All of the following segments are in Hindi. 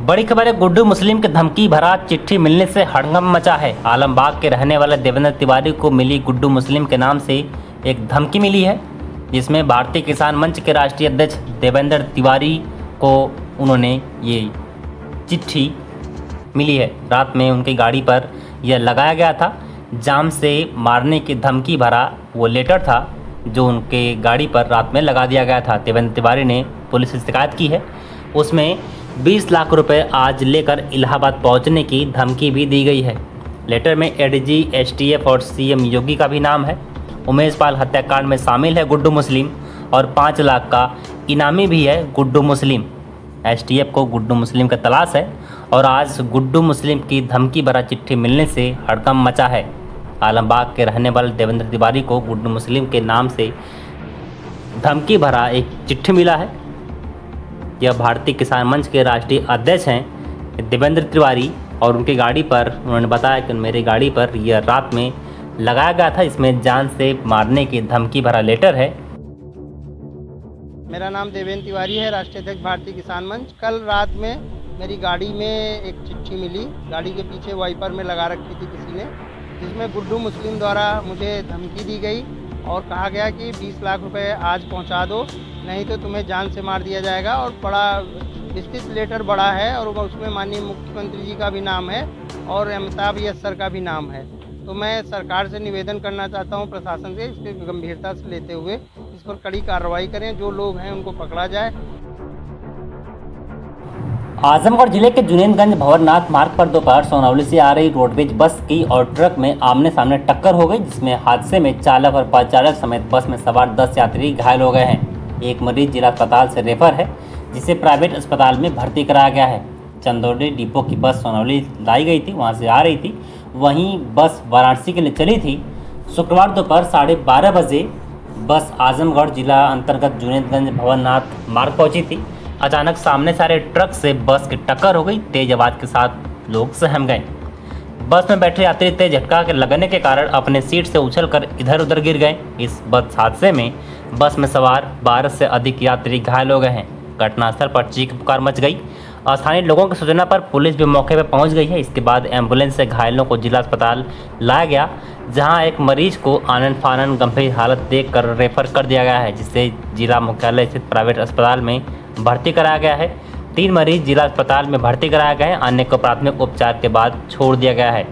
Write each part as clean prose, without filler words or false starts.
बड़ी खबर है, गुड्डू मुस्लिम के धमकी भरा चिट्ठी मिलने से हड़कंप मचा है। आलमबाग के रहने वाले देवेंद्र तिवारी को मिली गुड्डू मुस्लिम के नाम से एक धमकी मिली है, जिसमें भारतीय किसान मंच के राष्ट्रीय अध्यक्ष देवेंद्र तिवारी को उन्होंने ये चिट्ठी मिली है। रात में उनकी गाड़ी पर यह लगाया गया था, जाम से मारने की धमकी भरा वो लेटर था जो उनके गाड़ी पर रात में लगा दिया गया था। देवेंद्र तिवारी ने पुलिस से शिकायत की है, उसमें 20 लाख रुपए आज लेकर इलाहाबाद पहुंचने की धमकी भी दी गई है। लेटर में एडीजी, एसटीएफ और सीएम योगी का भी नाम है। उमेश पाल हत्याकांड में शामिल है गुड्डू मुस्लिम और 5 लाख का इनामी भी है गुड्डू मुस्लिम। एसटीएफ को गुड्डू मुस्लिम का तलाश है और आज गुड्डू मुस्लिम की धमकी भरा चिट्ठी मिलने से हड़कंप मचा है। आलमबाग के रहने वाले देवेंद्र तिवारी को गुड्डू मुस्लिम के नाम से धमकी भरा एक चिट्ठी मिला है। यह भारतीय किसान मंच के राष्ट्रीय अध्यक्ष हैं देवेंद्र तिवारी और उनकी गाड़ी पर उन्होंने बताया कि मेरी गाड़ी पर यह रात में लगाया गया था, इसमें जान से मारने की धमकी भरा लेटर है। मेरा नाम देवेंद्र तिवारी है, राष्ट्रीय अध्यक्ष भारतीय किसान मंच। कल रात में मेरी गाड़ी में एक चिट्ठी मिली, गाड़ी के पीछे वाइपर में लगा रखी थी किसी ने, जिसमें गुड्डू मुस्लिम द्वारा मुझे धमकी दी गई और कहा गया कि 20 लाख रुपए आज पहुंचा दो, नहीं तो तुम्हें जान से मार दिया जाएगा। और बड़ा विस्तृत लेटर बड़ा है और उसमें माननीय मुख्यमंत्री जी का भी नाम है और अमिताभ सर का भी नाम है। तो मैं सरकार से निवेदन करना चाहता हूं, प्रशासन से इसके गंभीरता से लेते हुए इस पर कड़ी कार्रवाई करें, जो लोग हैं उनको पकड़ा जाए। आजमगढ़ जिले के जुनेदगंज भंवरनाथ मार्ग पर दोपहर सोनौली से आ रही रोडवेज बस की और ट्रक में आमने सामने टक्कर हो गई, जिसमें हादसे में चालक और परिचालक समेत बस में सवार 10 यात्री घायल हो गए हैं। एक मरीज जिला अस्पताल से रेफर है, जिसे प्राइवेट अस्पताल में भर्ती कराया गया है। चंदौली डिपो की बस सोनौली लाई गई थी, वहां से आ रही थी, वहीं बस वाराणसी के लिए चली थी। शुक्रवार दोपहर 12:30 बजे बस आजमगढ़ जिला अंतर्गत जुनेदगंज भंवरनाथ मार्ग पहुंची थी। अचानक सामने सारे ट्रक से बस की टक्कर हो गई। तेज आवाज के साथ लोग सहम गए। बस में बैठे यात्री तेज झटका के लगने के कारण अपने सीट से उछलकर इधर उधर गिर गए। इस बस हादसे में बस में सवार 12 से अधिक यात्री घायल हो गए हैं। घटनास्थल पर चीख पुकार मच गई। स्थानीय लोगों की सूचना पर पुलिस भी मौके पर पहुंच गई है। इसके बाद एम्बुलेंस से घायलों को जिला अस्पताल लाया गया, जहां एक मरीज को आनन फानन गंभीर हालत देखकर रेफर कर दिया गया है, जिसे जिला मुख्यालय स्थित प्राइवेट अस्पताल में भर्ती कराया गया है। 3 मरीज जिला अस्पताल में भर्ती कराया गया है, अन्य को प्राथमिक उपचार के बाद छोड़ दिया गया है।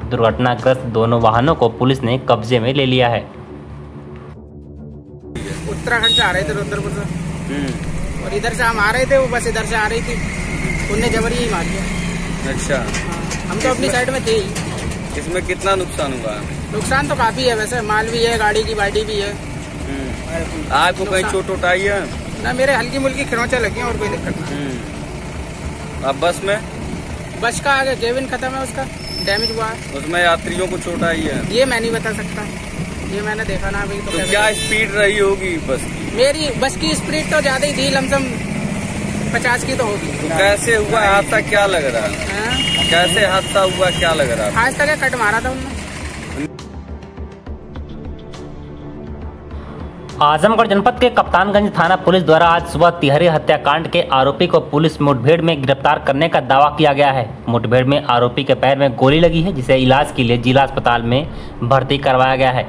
दुर्घटनाग्रस्त दोनों वाहनों को पुलिस ने कब्जे में ले लिया है। उत्तराखंड से आ रहे थे रुद्रपुर से और इधर से हम आ रहे थे, वो बस इधर से आ रही थी, उनने जबरी ही मार दिया। अच्छा, हम तो अपनी साइड में थे ही। इसमें कितना नुकसान हुआ? नुकसान तो काफी है, वैसे माल भी है, गाड़ी की बाडी भी है। आपको कहीं चोट वोट आई है? ना, मेरे हल्की मुल्की खरोंचे लगी हैं और कोई दिक्कत नहीं। अब बस में? बस का आगे केबिन खत्म है, उसका डैमेज हुआ है। उसमें यात्रियों को चोट आई है? ये मैं नहीं बता सकता, ये मैंने देखा ना अभी। तो क्या स्पीड रही होगी बस की? मेरी बस की स्पीड तो ज्यादा ही थी, लमसम 50 की तो होगी। तो कैसे हुआ हादसा, क्या लग रहा है? कैसे हादसा हुआ, क्या लग रहा है? आज तक कट मारा था उन्होंने। आजमगढ़ जनपद के कप्तानगंज थाना पुलिस द्वारा आज सुबह तिहरी हत्याकांड के आरोपी को पुलिस मुठभेड़ में गिरफ्तार करने का दावा किया गया है। मुठभेड़ में आरोपी के पैर में गोली लगी है, जिसे इलाज के लिए जिला अस्पताल में भर्ती करवाया गया है।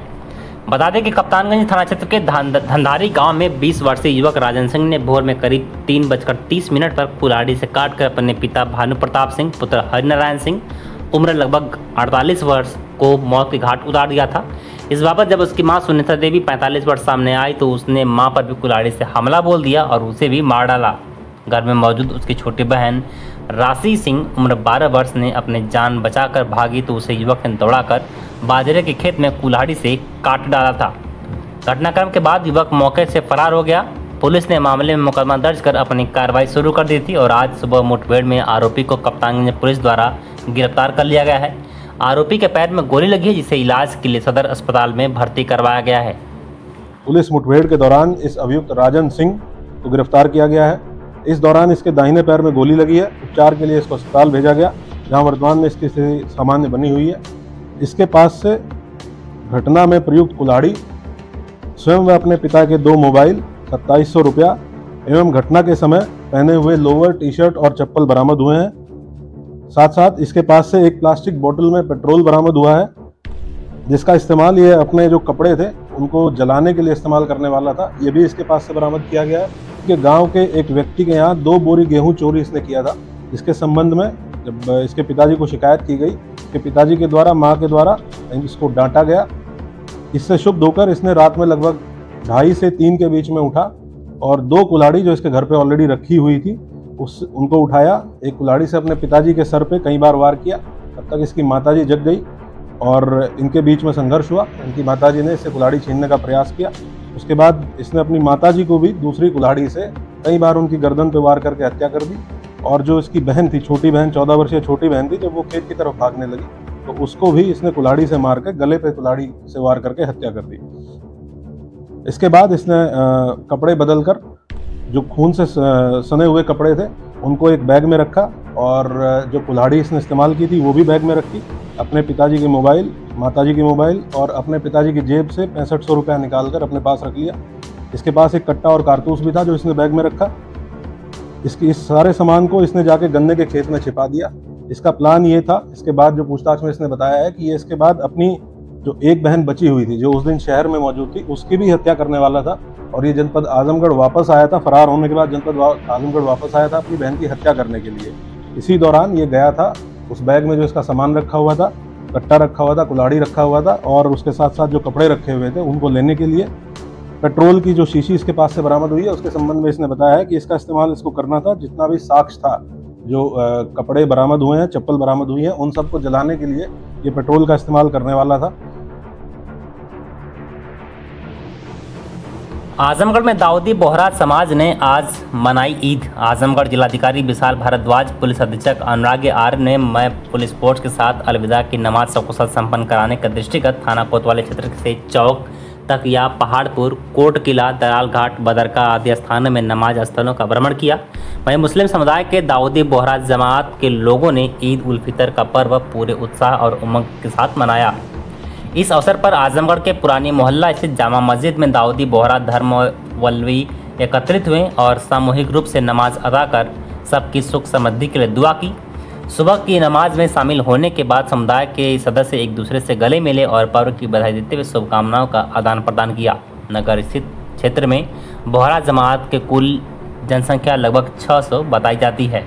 बता दें कि कप्तानगंज थाना क्षेत्र के धंधारी गांव में 20 वर्षीय युवक राजन सिंह ने भोर में करीब 3:30 पर कुल्हाड़ी से काटकर अपने पिता भानु प्रताप सिंह, पुत्र हरिनारायण सिंह, उम्र लगभग 48 वर्ष को मौत के घाट उतार दिया था। इस बाबत जब उसकी मां सुनीता देवी 45 वर्ष सामने आई तो उसने मां पर भी कुल्हाड़ी से हमला बोल दिया और उसे भी मार डाला। घर में मौजूद उसकी छोटी बहन राशि सिंह उम्र 12 वर्ष ने अपने जान बचाकर भागी तो उसे युवक ने दौड़ाकर बाजरे के खेत में कुल्हाड़ी से काट डाला था। घटनाक्रम के बाद युवक मौके से फरार हो गया। पुलिस ने मामले में मुकदमा दर्ज कर अपनी कार्रवाई शुरू कर दी थी और आज सुबह मुठभेड़ में आरोपी को कप्तानगंज पुलिस द्वारा गिरफ्तार कर लिया गया है। आरोपी के पैर में गोली लगी है, जिसे इलाज के लिए सदर अस्पताल में भर्ती करवाया गया है। पुलिस मुठभेड़ के दौरान इस अभियुक्त राजन सिंह को गिरफ्तार किया गया है। इस दौरान इसके दाहिने पैर में गोली लगी है। उपचार के लिए इसको अस्पताल भेजा गया, जहां वर्तमान में इसकी स्थिति सामान्य बनी हुई है। इसके पास से घटना में प्रयुक्त कुल्हाड़ी, स्वयं व अपने पिता के 2 मोबाइल, 2700 रुपया एवं घटना के समय पहने हुए लोअर, टी शर्ट और चप्पल बरामद हुए हैं। साथ साथ इसके पास से एक प्लास्टिक बोतल में पेट्रोल बरामद हुआ है, जिसका इस्तेमाल ये अपने जो कपड़े थे उनको जलाने के लिए इस्तेमाल करने वाला था। ये भी इसके पास से बरामद किया गया है कि गांव के एक व्यक्ति के यहाँ 2 बोरी गेहूं चोरी इसने किया था। इसके संबंध में जब इसके पिताजी को शिकायत की गई कि पिताजी के द्वारा, माँ के द्वारा इसको डांटा गया। इससे क्षुब्ध होकर इसने रात में लगभग 2:30 से 3 के बीच में उठा और 2 कुल्हाड़ी जो इसके घर पे ऑलरेडी रखी हुई थी उनको उठाया। एक कुल्हाड़ी से अपने पिताजी के सर पे कई बार वार किया। तब तक इसकी माताजी जग गई और इनके बीच में संघर्ष हुआ। इनकी माताजी ने इससे कुल्हाड़ी छीनने का प्रयास किया। उसके बाद इसने अपनी माताजी को भी दूसरी कुल्हाड़ी से कई बार उनकी गर्दन पे वार करके हत्या कर दी। और जो इसकी बहन थी, छोटी बहन, 14 वर्षीय छोटी बहन थी, जब वो खेत की तरफ भागने लगी तो उसको भी इसने कुल्हाड़ी से मार के गले पे कुल्हाड़ी से वार करके हत्या कर दी। इसके बाद इसने कपड़े बदलकर जो खून से सने हुए कपड़े थे उनको एक बैग में रखा और जो कुल्हाड़ी इसने इस्तेमाल की थी वो भी बैग में रखी। अपने पिताजी के मोबाइल, माताजी के मोबाइल और अपने पिताजी की जेब से 6500 रुपया निकाल कर अपने पास रख लिया। इसके पास एक कट्टा और कारतूस भी था जो इसने बैग में रखा। इस सारे सामान को इसने जाके गन्ने के खेत में छिपा दिया। इसका प्लान ये था, इसके बाद जो पूछताछ में इसने बताया है कि ये इसके बाद अपनी जो एक बहन बची हुई थी जो उस दिन शहर में मौजूद थी उसकी भी हत्या करने वाला था और ये जनपद आजमगढ़ वापस आया था। फरार होने के बाद जनपद आजमगढ़ वापस आया था अपनी बहन की हत्या करने के लिए। इसी दौरान ये गया था, उस बैग में जो इसका सामान रखा हुआ था, कट्टा रखा हुआ था, कुल्हाड़ी रखा हुआ था और उसके साथ साथ जो कपड़े रखे हुए थे उनको लेने के लिए पेट्रोल की जो शीशी इसके पास से बरामद हुई है उसके संबंध में इसने बताया है कि इसका इस्तेमाल इसको करना था। जितना भी साक्ष्य था, जो कपड़े बरामद हुए हैं, चप्पल बरामद हुई है, उन सबको जलाने के लिए ये पेट्रोल का इस्तेमाल करने वाला था। आजमगढ़ में दाऊदी बोहरा समाज ने आज मनाई ईद। आजमगढ़ जिलाधिकारी विशाल भारद्वाज, पुलिस अधीक्षक अनुराग आर्य ने मैं पुलिस फोर्स के साथ अलविदा की नमाज सकुशल संपन्न कराने के दृष्टिगत थाना कोतवाली क्षेत्र से चौक तक या पहाड़पुर, कोट किला, दलाल घाट, बदरका आदि स्थानों में नमाज स्थलों का भ्रमण किया। वहीं मुस्लिम समुदाय के दाऊदी बोहरा जमात के लोगों ने ईद उल फितर का पर्व पूरे उत्साह और उमंग के साथ मनाया। इस अवसर पर आजमगढ़ के पुरानी मोहल्ला स्थित जामा मस्जिद में दाऊदी बोहरा धर्मावलंबी एकत्रित हुए और सामूहिक रूप से नमाज अदा कर सबकी सुख समृद्धि के लिए दुआ की। सुबह की नमाज में शामिल होने के बाद समुदाय के सदस्य एक दूसरे से गले मिले और पर्व की बधाई देते हुए शुभकामनाओं का आदान प्रदान किया। नगर स्थित क्षेत्र में बोहरा जमात के कुल जनसंख्या लगभग 600 बताई जाती है।